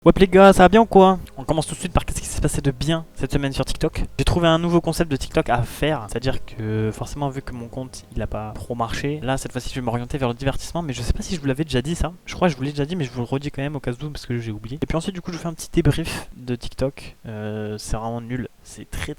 Ouais les gars, ça va bien ou quoi? On commence tout de suite par qu'est-ce qui s'est passé de bien cette semaine sur TikTok. J'ai trouvé un nouveau concept de TikTok à faire, c'est-à-dire que forcément vu que mon compte il a pas trop marché, là cette fois-ci je vais m'orienter vers le divertissement, mais je sais pas si je vous l'avais déjà dit ça. Je crois que je vous l'ai déjà dit mais je vous le redis quand même au cas où parce que j'ai oublié. Et puis ensuite du coup je fais un petit débrief de TikTok. C'est vraiment nul, c'est très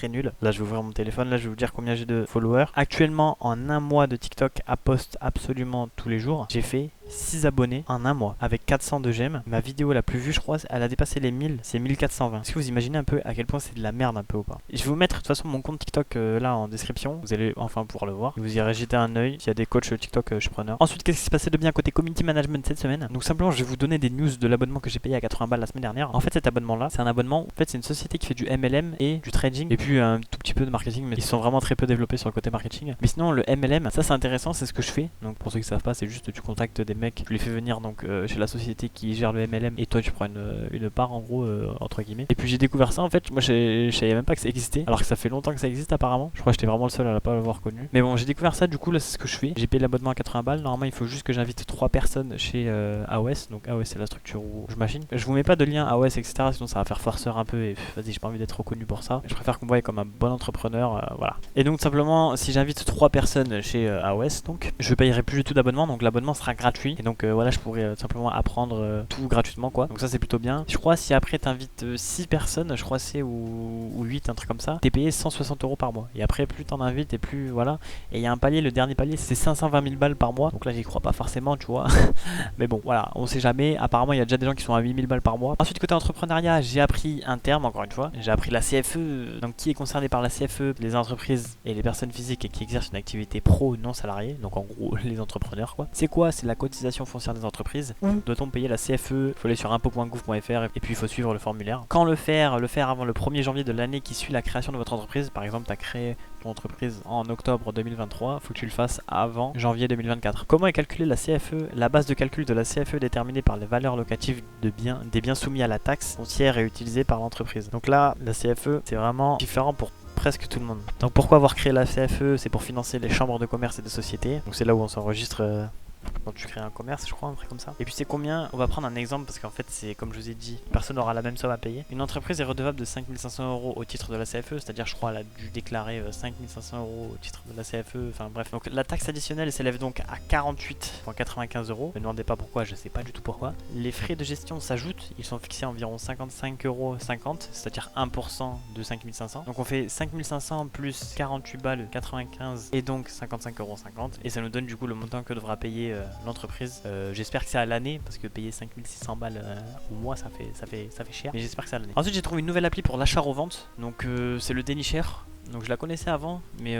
nul. Là je vais ouvrir mon téléphone, là je vais vous dire combien j'ai de followers. Actuellement en un mois de TikTok à post absolument tous les jours, j'ai fait 6 abonnés en un mois avec 400 de j'aime. Ma vidéo la plus vue je crois elle a dépassé les 1000, c'est 1420. Est-ce que vous imaginez un peu à quel point c'est de la merde un peu ou pas? Je vais vous mettre de toute façon mon compte TikTok là en description, vous allez enfin pouvoir le voir. Vous irez jeter un oeil, s'il y a des coachs TikTok je suis preneur. Ensuite qu'est-ce qui s'est passé de bien côté community management cette semaine? Donc simplement je vais vous donner des news de l'abonnement que j'ai payé à 80 balles la semaine dernière. En fait cet abonnement là c'est un abonnement, en fait c'est une société qui fait du MLM et du trading et puis un tout petit peu de marketing, mais ils sont vraiment très peu développés sur le côté marketing. Mais sinon le MLM ça c'est intéressant, c'est ce que je fais. Donc pour ceux qui savent pas, c'est juste tu contactes des mecs, tu les fais venir donc chez la société qui gère le MLM et toi tu prends une part en gros entre guillemets. Et puis j'ai découvert ça en fait, moi je savais même pas que ça existait alors que ça fait longtemps que ça existe apparemment. Je crois que j'étais vraiment le seul à ne pas l'avoir connu. Mais bon, j'ai découvert ça, du coup là c'est ce que je fais. J'ai payé l'abonnement à 80 balles. Normalement il faut juste que j'invite 3 personnes chez AOS. Donc AOS c'est la structure où je machine. Je vous mets pas de lien AOS etc, sinon ça va faire farceur un peu et vas-y, j'ai pas envie d'être reconnu pour ça. Je préfère qu'on me voie comme un bon entrepreneur, voilà. Et donc simplement si j'invite 3 personnes chez AOS, donc je payerai plus du tout d'abonnement, donc l'abonnement sera gratuit. Et donc voilà, je pourrais simplement apprendre tout gratuitement quoi. Donc ça c'est plutôt bien. Je crois si après t'invites 6 personnes, je crois c'est ou 8, un truc comme ça, t'es payé 160 euros par mois. Et après plus t'en invites et plus voilà. Et il y a un palier, le dernier palier c'est 520 000 balles par mois. Donc là j'y crois pas forcément tu vois. Mais bon voilà, on sait jamais. Apparemment il y a déjà des gens qui sont à 8000 balles par mois. Ensuite côté entrepreneuriat, j'ai appris un terme encore une fois. J'ai appris la CFE. Donc qui est concerné par la CFE? Les entreprises et les personnes physiques qui exercent une activité pro non salariée. Donc en gros les entrepreneurs quoi. C'est quoi? C'est la cotisation foncière des entreprises. Où doit-on payer la CFE? Faut aller sur impôt.gouv.fr et puis il faut suivre le formulaire. Quand le faire? Le faire avant le 1er janvier de l'année qui suit la création de votre entreprise. Par exemple, tu as créé ton entreprise en octobre 2023, faut que tu le fasses avant janvier 2024. Comment est calculée la CFE? La base de calcul de la CFE est déterminée par les valeurs locatives des biens soumis à la taxe foncière et utilisés par l'entreprise. Donc là, la CFE, c'est vraiment différent pour presque tout le monde. Donc pourquoi avoir créé la CFE? C'est pour financer les chambres de commerce et de sociétés. Donc c'est là où on s'enregistre quand tu crées un commerce, je crois, un truc comme ça. Et puis c'est combien? On va prendre un exemple parce qu'en fait c'est comme je vous ai dit, personne n'aura la même somme à payer. Une entreprise est redevable de 5500 euros au titre de la CFE, c'est-à-dire je crois elle a dû déclarer 5500 euros au titre de la CFE, enfin bref. Donc la taxe additionnelle s'élève donc à 48,95 euros. Ne me demandez pas pourquoi, je sais pas du tout pourquoi. Les frais de gestion s'ajoutent, ils sont fixés à environ 55,50 euros, c'est-à-dire 1% de 5500. Donc on fait 5500 plus 48 balles 95 et donc 55,50 euros. Et ça nous donne du coup le montant que devra payer l'entreprise. J'espère que c'est à l'année parce que payer 5600 balles au mois ça fait cher, mais j'espère que c'est à l'année. Ensuite j'ai trouvé une nouvelle appli pour l'achat-revente, donc c'est le Dénicheur. Donc je la connaissais avant, mais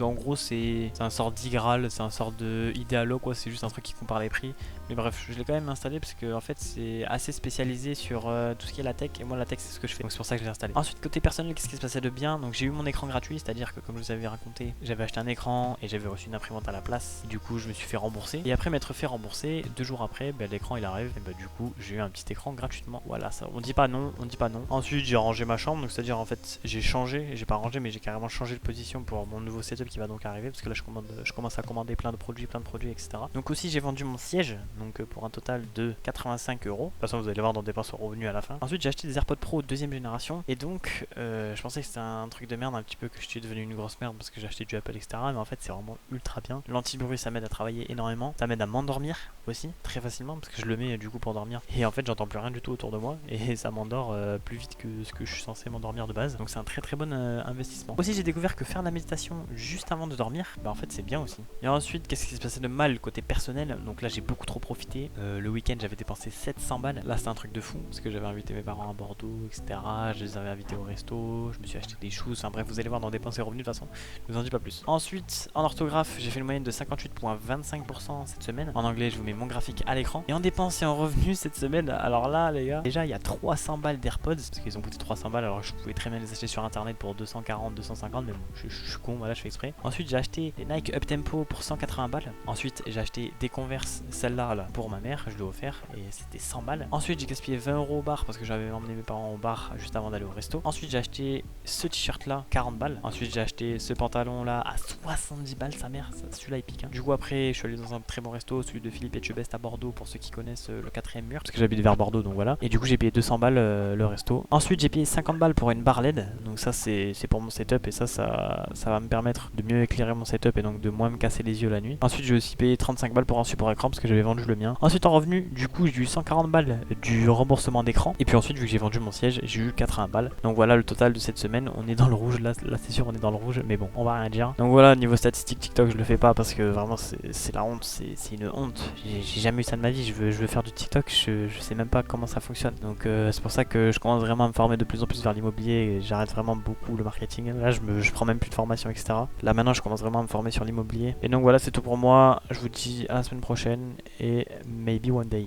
en gros c'est un sort d'Igral, c'est un sort de Idealo quoi, c'est juste un truc qui compare les prix. Mais bref, je l'ai quand même installé parce que en fait c'est assez spécialisé sur tout ce qui est la tech, et moi la tech c'est ce que je fais, donc c'est pour ça que je l'ai installé. Ensuite côté personnel, qu'est-ce qui se passait de bien? Donc j'ai eu mon écran gratuit, c'est-à-dire que comme je vous avais raconté, j'avais acheté un écran et j'avais reçu une imprimante à la place, et du coup je me suis fait rembourser. Et après m'être fait rembourser, 2 jours après, l'écran il arrive, et du coup j'ai eu un petit écran gratuitement. Voilà, ça, on dit pas non, on dit pas non. Ensuite j'ai rangé ma chambre, donc c'est-à-dire en fait j'ai changé, j'ai pas rangé mais j'ai carrément changé de position pour mon nouveau setup qui va donc arriver, parce que là je commence à commander plein de produits etc. Donc aussi j'ai vendu mon siège, donc pour un total de 85 euros. De toute façon vous allez voir dans dépenses au revenu à la fin. Ensuite j'ai acheté des AirPods Pro 2ème génération, et donc je pensais que c'était un truc de merde un petit peu, que j'étais devenu une grosse merde parce que j'ai acheté du Apple etc. Mais en fait c'est vraiment ultra bien. L'anti-bruit ça m'aide à travailler énormément, ça m'aide à m'endormir aussi très facilement parce que je le mets du coup pour dormir, et en fait j'entends plus rien du tout autour de moi et ça m'endort plus vite que ce que je suis censé m'endormir de base. Donc c'est un très bon investissement. Aussi j'ai découvert que faire de la méditation juste avant de dormir, en fait c'est bien aussi. Et ensuite qu'est-ce qui se passait de mal côté personnel? Donc là j'ai beaucoup trop profité. Le week-end j'avais dépensé 700 balles. Là c'est un truc de fou parce que j'avais invité mes parents à Bordeaux etc. Je les avais invités au resto, je me suis acheté des choses, enfin bref vous allez voir dans dépenses et revenus de toute façon, je vous en dis pas plus. Ensuite en orthographe j'ai fait une moyenne de 58,25% cette semaine. En anglais je vous mets mon graphique à l'écran. Et en dépenses et en revenus cette semaine, alors là les gars, déjà il y a 300 balles d'AirPods parce qu'ils ont coûté 300 balles, alors je pouvais très bien les acheter sur internet pour 240, 250, mais bon je suis con, voilà je fais exprès. Ensuite j'ai acheté des Nike Uptempo pour 180 balles. Ensuite j'ai acheté des Converse, celle-là là, pour ma mère, je l'ai offert et c'était 100 balles. Ensuite j'ai gaspillé 20 euros au bar parce que j'avais emmené mes parents au bar juste avant d'aller au resto. Ensuite j'ai acheté ce t-shirt là 40 balles. Ensuite j'ai acheté ce pantalon là à 70 balles, sa mère, celui-là il pique hein. Du coup après je suis allé dans un très bon resto, celui de Philippe Etchebest à Bordeaux pour ceux qui connaissent le 4ème mur, parce que j'habite vers Bordeaux donc voilà. Et du coup j'ai payé 200 balles le resto. Ensuite j'ai payé 50 balles pour une barre LED, donc ça c'est pour mon setup et ça va me permettre de mieux éclairer mon setup et donc de moins me casser les yeux la nuit. Ensuite j'ai aussi payé 35 balles pour un support écran parce que j'avais vendu le mien. Ensuite en revenu, du coup j'ai eu 140 balles du remboursement d'écran. Et puis ensuite vu que j'ai vendu mon siège, j'ai eu 80 balles. Donc voilà le total de cette semaine, on est dans le rouge, là c'est sûr on est dans le rouge, mais bon on va rien dire. Donc voilà, niveau statistique TikTok je le fais pas parce que vraiment c'est la honte, c'est une honte. J'ai jamais eu ça de ma vie, je veux faire du TikTok, je sais même pas comment ça fonctionne. Donc c'est pour ça que je commence vraiment à me former de plus en plus vers l'immobilier et j'arrête vraiment beaucoup le marketing. Là je prends même plus de formation etc. Là maintenant je commence vraiment à me former sur l'immobilier. Et donc voilà c'est tout pour moi, je vous dis à la semaine prochaine et maybe one day.